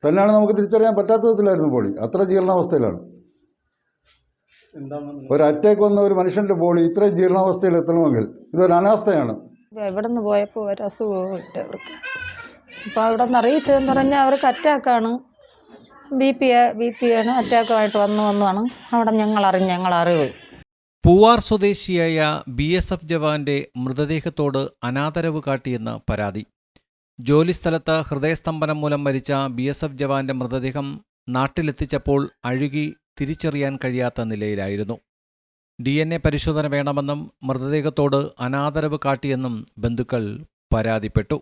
തന്നെയാണ് നമുക്ക് തിരിച്ചറിയാൻ പറ്റാത്ത വിധത്തിലായിരുന്നു ബോഡി. അത്ര ജീർണാവസ്ഥയിലാണ്. ഒരു അറ്റാക്ക് വന്ന ഒരു മനുഷ്യൻ്റെ ബോഡി ഇത്രയും ജീർണാവസ്ഥയിൽ എത്തണമെങ്കിൽ ഇതൊരു അനാസ്ഥയാണ്. ഇവിടെ നിന്ന് പോയപ്പോൾ ഒരു അസുഖവും ഇല്ല അവർക്ക്. അപ്പോൾ അവിടെ നിന്ന് അറിയിച്ചതെന്ന് പറഞ്ഞാൽ അവർക്ക് അറ്റാക്കാണ്, ബി പി ആണ്, അറ്റാക്കുമായിട്ട് വന്നാണ് അവിടെ ഞങ്ങൾ അറിവ്. പൂവാർ സ്വദേശിയായ BSF ജവാന്റെ മൃതദേഹത്തോട് അനാദരവ് കാട്ടിയെന്ന പരാതി. ജോലിസ്ഥലത്ത് ഹൃദയസ്തംഭനം മൂലം മരിച്ച BSF ജവാന്റെ മൃതദേഹം നാട്ടിലെത്തിച്ചപ്പോൾ അഴുകി തിരിച്ചറിയാൻ കഴിയാത്ത നിലയിലായിരുന്നു. DNA പരിശോധന വേണമെന്നും മൃതദേഹത്തോട് അനാദരവ് കാട്ടിയെന്നും ബന്ധുക്കൾ പരാതിപ്പെട്ടു.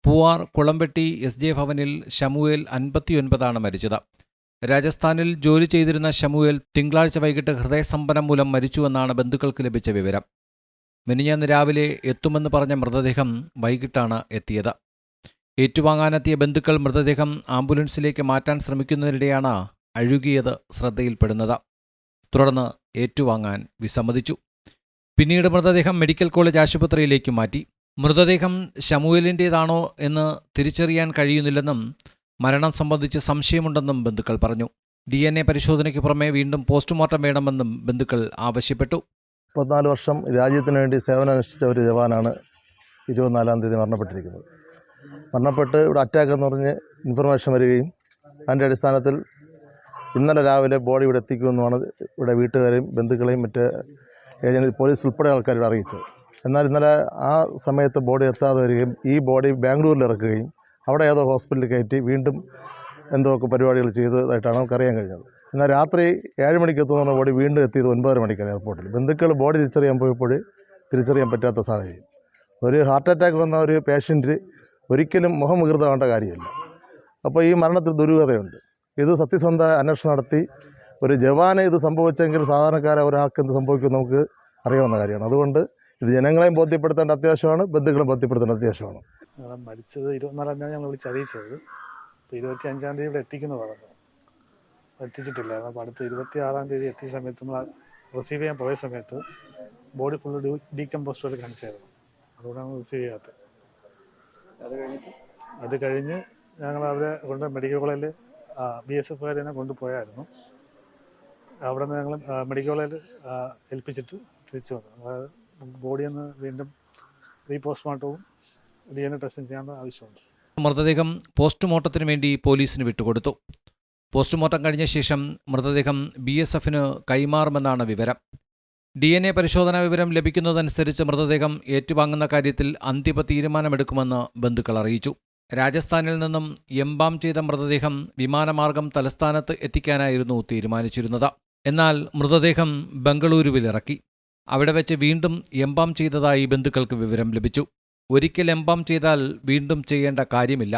പൂവാർ കുളംവെട്ടി SJ ഭവനിൽ ഷമുവേൽ 59 മരിച്ചത്. രാജസ്ഥാനിൽ ജോലി ചെയ്തിരുന്ന ഷമുവേൽ തിങ്കളാഴ്ച വൈകിട്ട് ഹൃദയസ്തംഭനം മൂലം മരിച്ചുവെന്നാണ് ബന്ധുക്കൾക്ക് ലഭിച്ച വിവരം. മിനിഞ്ഞാന്ന് രാവിലെ എത്തുമെന്ന് പറഞ്ഞ മൃതദേഹം വൈകിട്ടാണ് എത്തിയത്. ഏറ്റുവാങ്ങാനെത്തിയ ബന്ധുക്കൾ മൃതദേഹം ആംബുലൻസിലേക്ക് മാറ്റാൻ ശ്രമിക്കുന്നതിനിടെയാണ് അഴുകിയത് ശ്രദ്ധയിൽപ്പെടുന്നത്. തുടർന്ന് ഏറ്റുവാങ്ങാൻ വിസമ്മതിച്ചു. പിന്നീട് മൃതദേഹം മെഡിക്കൽ കോളേജ് ആശുപത്രിയിലേക്ക് മാറ്റി. മൃതദേഹം ഷമുവേലിൻ്റേതാണോ എന്ന് തിരിച്ചറിയാൻ കഴിയുന്നില്ലെന്നും മരണം സംബന്ധിച്ച് സംശയമുണ്ടെന്നും ബന്ധുക്കൾ പറഞ്ഞു. DNA പരിശോധനയ്ക്ക് പുറമെ വീണ്ടും പോസ്റ്റ്മോർട്ടം വേണമെന്നും ബന്ധുക്കൾ ആവശ്യപ്പെട്ടു. 34 വർഷം രാജ്യത്തിന് വേണ്ടി സേവനമനുഷ്ഠിച്ച ഒരു ജവാനാണ് 24-ാം തീയതി മരണപ്പെട്ടിരിക്കുന്നത്. മരണപ്പെട്ട് ഇവിടെ അറ്റാക്ക് എന്ന് പറഞ്ഞ് ഇൻഫർമേഷൻ വരികയും അതിൻ്റെ അടിസ്ഥാനത്തിൽ ഇന്നലെ രാവിലെ ബോഡി ഇവിടെ എത്തിക്കുമെന്നുമാണ് ഇവിടെ വീട്ടുകാരെയും ബന്ധുക്കളെയും മറ്റ് ഏജൻസി പോലീസ് ഉൾപ്പെടെ ആൾക്കാരോട് അറിയിച്ചത്. എന്നാൽ ഇന്നലെ ആ സമയത്ത് ബോഡി എത്താതെ വരികയും ഈ ബോഡി ബാംഗ്ലൂരിൽ ഇറക്കുകയും അവിടെ ഏതോ ഹോസ്പിറ്റലിൽ കയറ്റി വീണ്ടും എന്തൊക്കെ പരിപാടികൾ ചെയ്തതായിട്ടാണ് നമുക്കറിയാൻ കഴിഞ്ഞത്. എന്നാൽ രാത്രി 7 മണിക്ക് എത്തുന്ന ബോഡി വീണ്ടും എത്തിയത് 9:30 മണിക്കാണ് എയർപോർട്ടിൽ. ബന്ധുക്കൾ ബോഡി തിരിച്ചറിയാൻ പോയപ്പോൾ തിരിച്ചറിയാൻ പറ്റാത്ത സാഹചര്യം. ഒരു ഹാർട്ട് അറ്റാക്ക് വന്ന ഒരു പേഷ്യൻറ്റ് ഒരിക്കലും മുഖം വികൃതമാവേണ്ട കാര്യമില്ല. അപ്പോൾ ഈ മരണത്തിൽ ദുരൂഹതയുണ്ട്. ഇത് സത്യസന്ധ അന്വേഷണം നടത്തി ഒരു ജവാനെ ഇത് സംഭവിച്ചെങ്കിൽ സാധാരണക്കാരെ ഒരാൾക്ക് എന്ത് സംഭവിക്കും നമുക്ക് അറിയാവുന്ന കാര്യമാണ്. അതുകൊണ്ട് ഇത് ജനങ്ങളെയും ബോധ്യപ്പെടുത്തേണ്ട അത്യാവശ്യമാണ്, ബന്ധുക്കളെ ബോധ്യപ്പെടുത്തേണ്ട അത്യാവശ്യമാണ്. മരിച്ചത് 24-ാം തീയതി ഞങ്ങൾ വിളിച്ചറിയിച്ചത്. ഇപ്പോൾ 25-ാം തീയതി ഇവിടെ എത്തിക്കുന്നു പറഞ്ഞു, എത്തിച്ചിട്ടില്ല. അപ്പോൾ അടുത്ത 26-ാം തീയതി എത്തിയ സമയത്ത് നമ്മൾ റിസീവ് ചെയ്യാൻ പോയ സമയത്ത് ബോഡി ഫുള്ള് ഡീകമ്പോസ്റ്ററിൽ കാണിച്ചായിരുന്നു. അതുകൊണ്ടാണ് റിസീവ് ചെയ്യാത്തത്. അത് കഴിഞ്ഞ് ഞങ്ങൾ അവരെ കൊണ്ട് മെഡിക്കൽ കോളേജിൽ BSF തന്നെ കൊണ്ടുപോയായിരുന്നു. അവിടെ നിന്ന് ഞങ്ങൾ മെഡിക്കൽ കോളേജിൽ ഏൽപ്പിച്ചിട്ട് തിരിച്ചു വന്നു. അതായത് ബോഡിയൊന്ന് വീണ്ടും റീപോസ്റ്റ്മോർട്ടവും DNA ടെസ്റ്റും ചെയ്യാനുള്ള ആവശ്യമുണ്ട്. മൃതദേഹം പോസ്റ്റ്മോർട്ടത്തിന് വേണ്ടി പോലീസിന് വിട്ടുകൊടുത്തു. പോസ്റ്റ്മോർട്ടം കഴിഞ്ഞ ശേഷം മൃതദേഹം BSFന് കൈമാറുമെന്നാണ് വിവരം. DNA പരിശോധനാ വിവരം ലഭിക്കുന്നതനുസരിച്ച് മൃതദേഹം ഏറ്റുവാങ്ങുന്ന കാര്യത്തിൽ അന്തിമ തീരുമാനമെടുക്കുമെന്ന് ബന്ധുക്കൾ അറിയിച്ചു. രാജസ്ഥാനിൽ നിന്നും എംബാം ചെയ്ത മൃതദേഹം വിമാനമാർഗം തലസ്ഥാനത്ത് എത്തിക്കാനായിരുന്നു തീരുമാനിച്ചിരുന്നത്. എന്നാൽ മൃതദേഹം ബംഗളൂരുവിലിറക്കി. അവിടെ വെച്ച് വീണ്ടും എംബാം ചെയ്തതായി ബന്ധുക്കൾക്ക് വിവരം ലഭിച്ചു. ഒരിക്കൽ എംബാം ചെയ്താൽ വീണ്ടും ചെയ്യേണ്ട കാര്യമില്ല.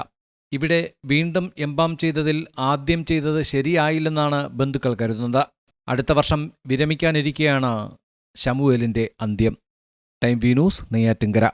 ഇവിടെ വീണ്ടും എംബാം ചെയ്തതിൽ ആദ്യം ചെയ്തത് ശരിയായില്ലെന്നാണ് ബന്ധുക്കൾ കരുതുന്നത്. അടുത്ത വർഷം വിരമിക്കാനിരിക്കെയാണ് ഷമുവേലിൻ്റെ അന്ത്യം. Time we news, Neyyattinkara.